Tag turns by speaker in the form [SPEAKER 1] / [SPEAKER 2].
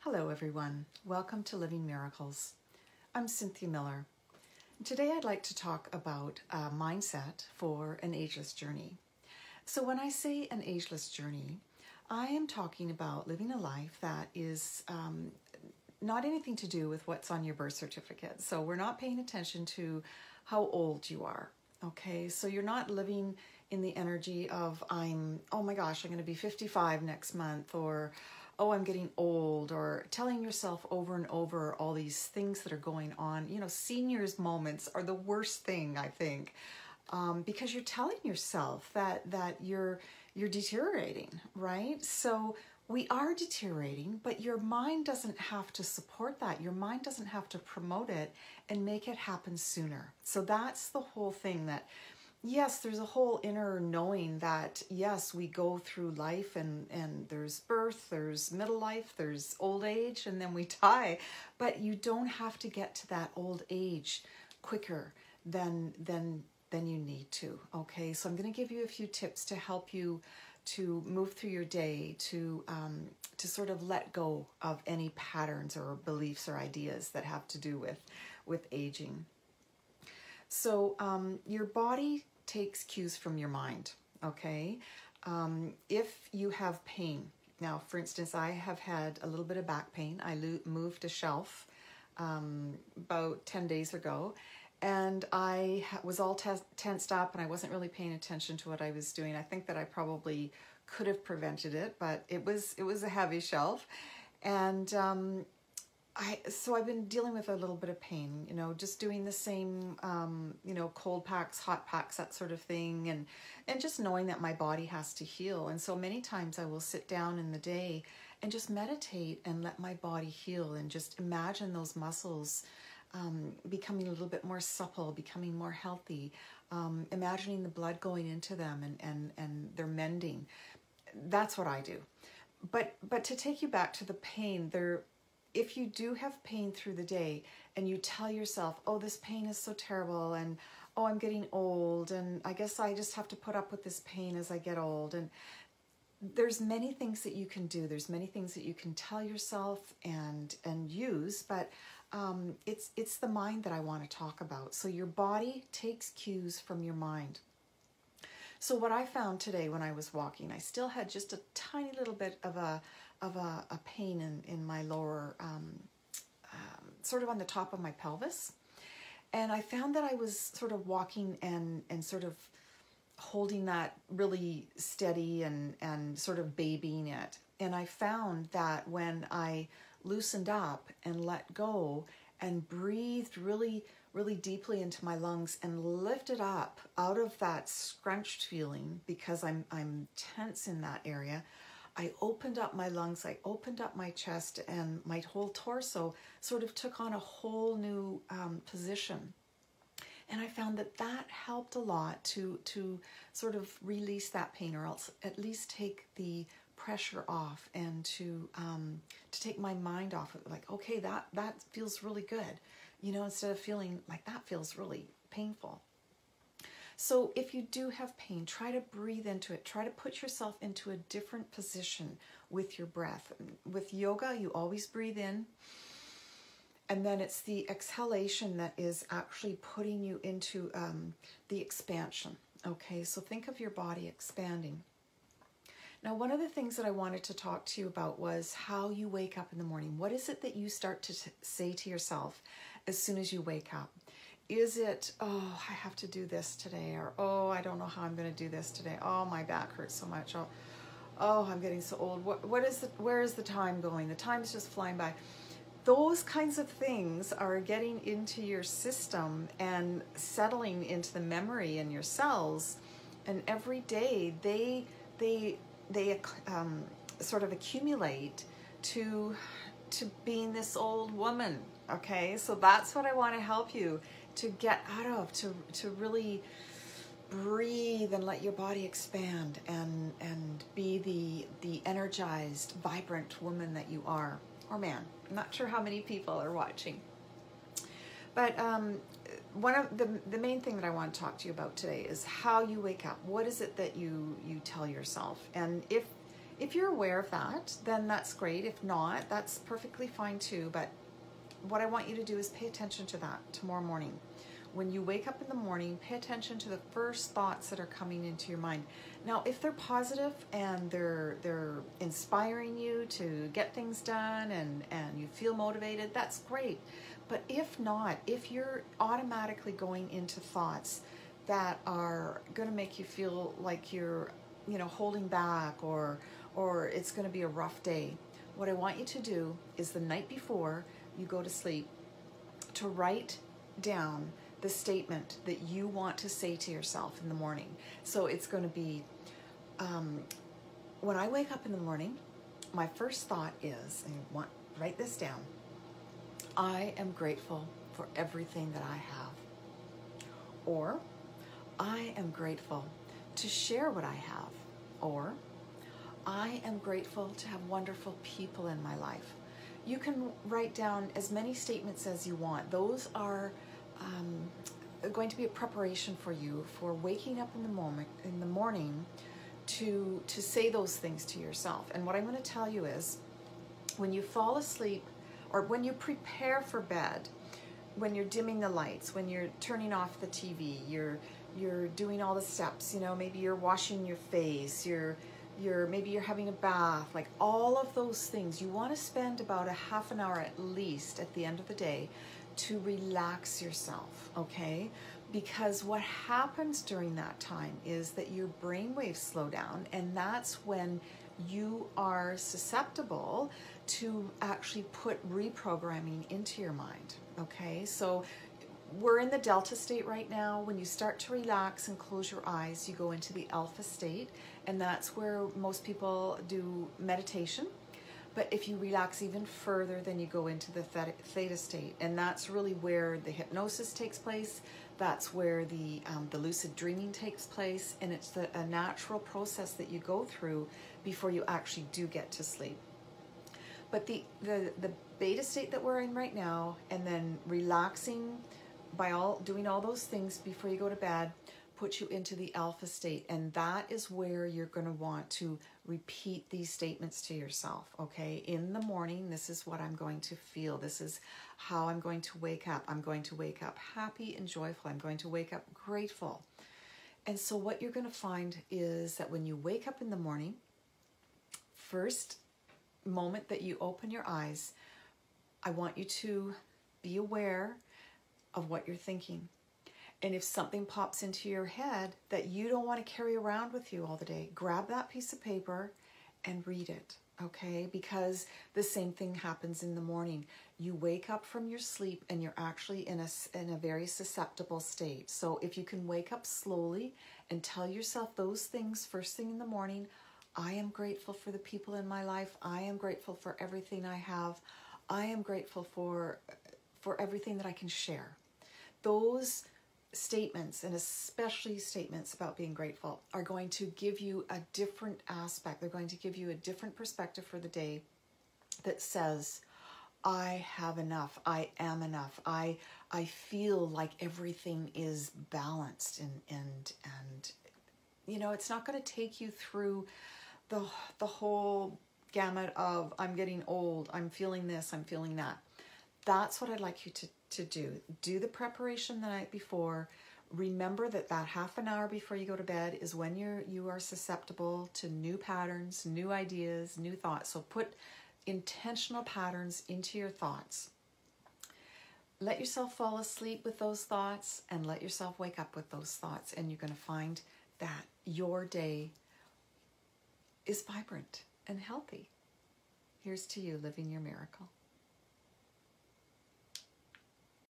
[SPEAKER 1] Hello everyone, welcome to Living Miracles. I'm Cynthia Miller. Today I'd like to talk about a mindset for an ageless journey. So when I say an ageless journey, I am talking about living a life that is not anything to do with what's on your birth certificate. So we're not paying attention to how old you are, okay? So you're not living in the energy of oh my gosh, I'm going to be 55 next month, or oh, I'm getting old, or telling yourself over and over all these things that are going on. You know, seniors moments are the worst thing, I think, because you're telling yourself that you're deteriorating, right? So we are deteriorating, but your mind doesn't have to support that. Your mind doesn't have to promote it and make it happen sooner. So that's the whole thing, that yes, there's a whole inner knowing that, yes, we go through life and there's birth, there's middle life, there's old age, and then we die. But you don't have to get to that old age quicker than you need to, okay? So I'm going to give you a few tips to help you to move through your day, to sort of let go of any patterns or beliefs or ideas that have to do with aging. So your body takes cues from your mind, okay? If you have pain, now for instance, I have had a little bit of back pain. I moved a shelf about 10 days ago, and I was all tensed up, and I wasn't really paying attention to what I was doing. I think that I probably could have prevented it, but it was a heavy shelf, and so I've been dealing with a little bit of pain, you know, just doing the same, cold packs, hot packs, that sort of thing, and just knowing that my body has to heal. And so many times I will sit down in the day and just meditate and let my body heal, and just imagine those muscles becoming a little bit more supple, becoming more healthy, imagining the blood going into them and they're mending. That's what I do. But to take you back to the pain, if you do have pain through the day and you tell yourself, oh, this pain is so terrible, and oh, I'm getting old, and I guess I just have to put up with this pain as I get old, and there's many things that you can do. There's many things that you can tell yourself and use, but it's the mind that I want to talk about. So your body takes cues from your mind. So what I found today when I was walking, I still had just a tiny little bit of a pain in my lower, sort of on the top of my pelvis. And I found that I was sort of walking and sort of holding that really steady and sort of babying it. And I found that when I loosened up and let go and breathed really, really deeply into my lungs and lifted up out of that scrunched feeling, because I'm tense in that area, I opened up my lungs, I opened up my chest, and my whole torso sort of took on a whole new position. And I found that helped a lot to sort of release that pain, or else at least take the pressure off, and to take my mind off of it. Like, okay, that feels really good, you know, instead of feeling like that feels really painful. So if you do have pain, try to breathe into it. Try to put yourself into a different position with your breath. With yoga, you always breathe in, and then it's the exhalation that is actually putting you into the expansion. Okay, so think of your body expanding. Now, one of the things that I wanted to talk to you about was how you wake up in the morning. What is it that you start to say to yourself as soon as you wake up? Is it, oh, I have to do this today, or oh, I don't know how I'm going to do this today. Oh, my back hurts so much. Oh, I'm getting so old. Where is the time going? The time's just flying by. Those kinds of things are getting into your system and settling into the memory in your cells, and every day they sort of accumulate to being this old woman. Okay, so that's what I want to help you to get out of, to really breathe and let your body expand and be the energized, vibrant woman that you are, or man. I'm not sure how many people are watching, but one of the main thing that I want to talk to you about today is how you wake up. What is it that you tell yourself? And If you're aware of that, then that's great. If not, that's perfectly fine too. But what I want you to do is pay attention to that tomorrow morning. When you wake up in the morning, pay attention to the first thoughts that are coming into your mind. Now, if they're positive and they're inspiring you to get things done and you feel motivated, that's great. But if not, if you're automatically going into thoughts that are going to make you feel like you're, holding back or it's going to be a rough day, what I want you to do is the night before you go to sleep to write down the statement that you want to say to yourself in the morning. So it's going to be, when I wake up in the morning, my first thought is, and write this down, I am grateful for everything that I have. Or, I am grateful to share what I have. Or, I am grateful to have wonderful people in my life. You can write down as many statements as you want. Those are going to be a preparation for you for waking up in the morning to say those things to yourself. And what I'm going to tell you is, when you fall asleep or when you prepare for bed, when you're dimming the lights, when you're turning off the TV, you're doing all the steps, maybe you're washing your face, maybe you're having a bath, like all of those things, you want to spend about a half an hour at least at the end of the day to relax yourself, okay? Because what happens during that time is that your brain waves slow down, and that's when you are susceptible to actually put reprogramming into your mind, okay? So we're in the delta state right now. When you start to relax and close your eyes, you go into the alpha state, and that's where most people do meditation. But if you relax even further, then you go into the theta state, and that's really where the hypnosis takes place. That's where the lucid dreaming takes place, and it's a natural process that you go through before you actually do get to sleep. But the beta state that we're in right now, and then relaxing by doing all those things before you go to bed, puts you into the alpha state, and that is where you're going to want to repeat these statements to yourself, okay? In the morning, this is what I'm going to feel. This is how I'm going to wake up. I'm going to wake up happy and joyful. I'm going to wake up grateful. And so what you're going to find is that when you wake up in the morning, first moment that you open your eyes, I want you to be aware of what you're thinking. And if something pops into your head that you don't want to carry around with you all the day, grab that piece of paper and read it, okay? Because the same thing happens in the morning. You wake up from your sleep and you're actually in a very susceptible state. So if you can wake up slowly and tell yourself those things first thing in the morning, I am grateful for the people in my life. I am grateful for everything I have. I am grateful for everything that I can share. Those statements, and especially statements about being grateful, are going to give you a different aspect. They're going to give you a different perspective for the day that says, I have enough. I am enough. I feel like everything is balanced, and it's not going to take you through the whole gamut of I'm getting old, I'm feeling this, I'm feeling that. That's what I'd like you to do. Do the preparation the night before. Remember that half an hour before you go to bed is when you are susceptible to new patterns, new ideas, new thoughts. So put intentional patterns into your thoughts. Let yourself fall asleep with those thoughts and let yourself wake up with those thoughts, and you're going to find that your day is vibrant and healthy. Here's to you living your miracle.